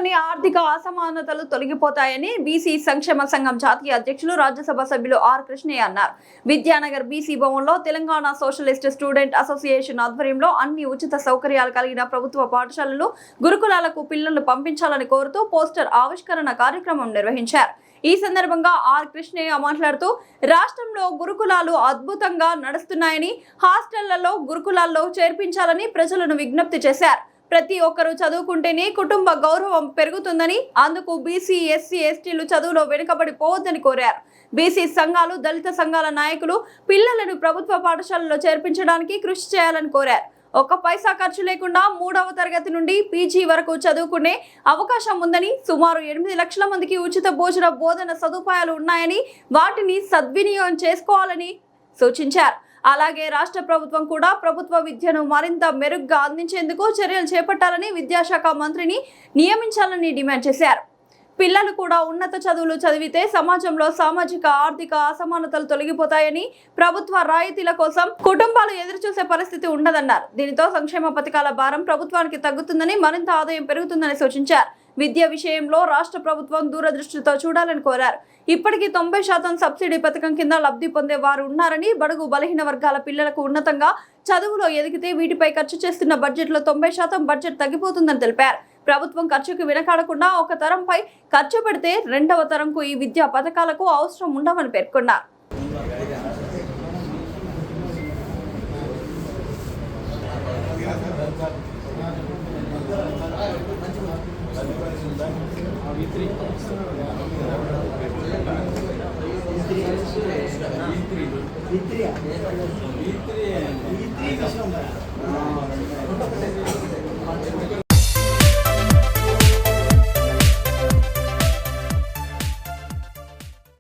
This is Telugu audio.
రాష్ట్రంలోని ఆర్థిక అసమానతలు తొలగిపోతాయని బీసీ సంక్షేమ సంఘం జాతీయ అధ్యక్షులు రాజ్యసభ సభ్యులు ఆర్ కృష్ణయ్య అన్నారు. విద్యానగర్ బీసీ భవన్లో తెలంగాణ సోషలిస్ట్ స్టూడెంట్ అసోసియేషన్ ఆధ్వర్యంలో అన్ని ఉచిత సౌకర్యాలు కలిగిన ప్రభుత్వ పాఠశాలలు గురుకులాలకు పిల్లలు పంపించాలని కోరుతూ పోస్టర్ ఆవిష్కరణ కార్యక్రమం నిర్వహించారు. ఈ సందర్భంగా ఆర్ కృష్ణయ్య మాట్లాడుతూ రాష్ట్రంలో గురుకులాలు అద్భుతంగా నడుస్తున్నాయని, హాస్టళ్లలో గురుకులాల్లో చేర్పించాలని ప్రజలను విజ్ఞప్తి చేశారు. ప్రతి ఒక్కరూ చదువుకుంటేనే కుటుంబ గౌరవం పెరుగుతుందని, అందుకు బీసీ, ఎస్సీ, ఎస్టీలు చదువులో వెనుకబడిపోవద్దని కోరారు. బీసీ సంఘాలు, దళిత సంఘాల నాయకులు పిల్లలను ప్రభుత్వ పాఠశాలలో చేర్పించడానికి కృషి చేయాలని కోరారు. ఒక్క పైసా ఖర్చు లేకుండా 3వ తరగతి నుండి పీజీ వరకు చదువుకునే అవకాశం ఉందని, సుమారు 8 లక్షల మందికి ఉచిత భోజన బోధన సదుపాయాలు ఉన్నాయని, వాటిని సద్వినియోగం చేసుకోవాలని సూచించారు. అలాగే రాష్ట్ర ప్రభుత్వం కూడా ప్రభుత్వ విద్యను మరింత మెరుగ్గా అందించేందుకు చర్యలు చేపట్టాలని, విద్యాశాఖ మంత్రిని నియమించాలని డిమాండ్ చేశారు. పిల్లలు కూడా ఉన్నత చదువులు చదివితే సమాజంలో సామాజిక, ఆర్థిక అసమానతలు తొలగిపోతాయని, ప్రభుత్వ రాయితీల కోసం కుటుంబాలు ఎదురుచూసే పరిస్థితి ఉండదన్నారు. దీనితో సంక్షేమ పథకాల భారం ప్రభుత్వానికి తగ్గుతుందని, మరింత ఆదాయం పెరుగుతుందని సూచించారు. విద్య విషయంలో రాష్ట్ర ప్రభుత్వం దూరదృష్టితో చూడాలని కోరారు. ఇప్పటికీ 90% సబ్సిడీ పథకం కింద లబ్ధి పొందే వారు ఉన్నారని, బడుగు బలహీన వర్గాల పిల్లలకు ఉన్నతంగా చదువులో ఎదిగితే వీటిపై ఖర్చు చేస్తున్న బడ్జెట్లో 90% బడ్జెట్ తగ్గిపోతుందని తెలిపారు. ప్రభుత్వం ఖర్చుకు వెనకాడకుండా ఒక తరంపై ఖర్చు పెడితే రెండవ తరంకు ఈ విద్యా పథకాలకు అవసరం ఉండవని పేర్కొన్నారు.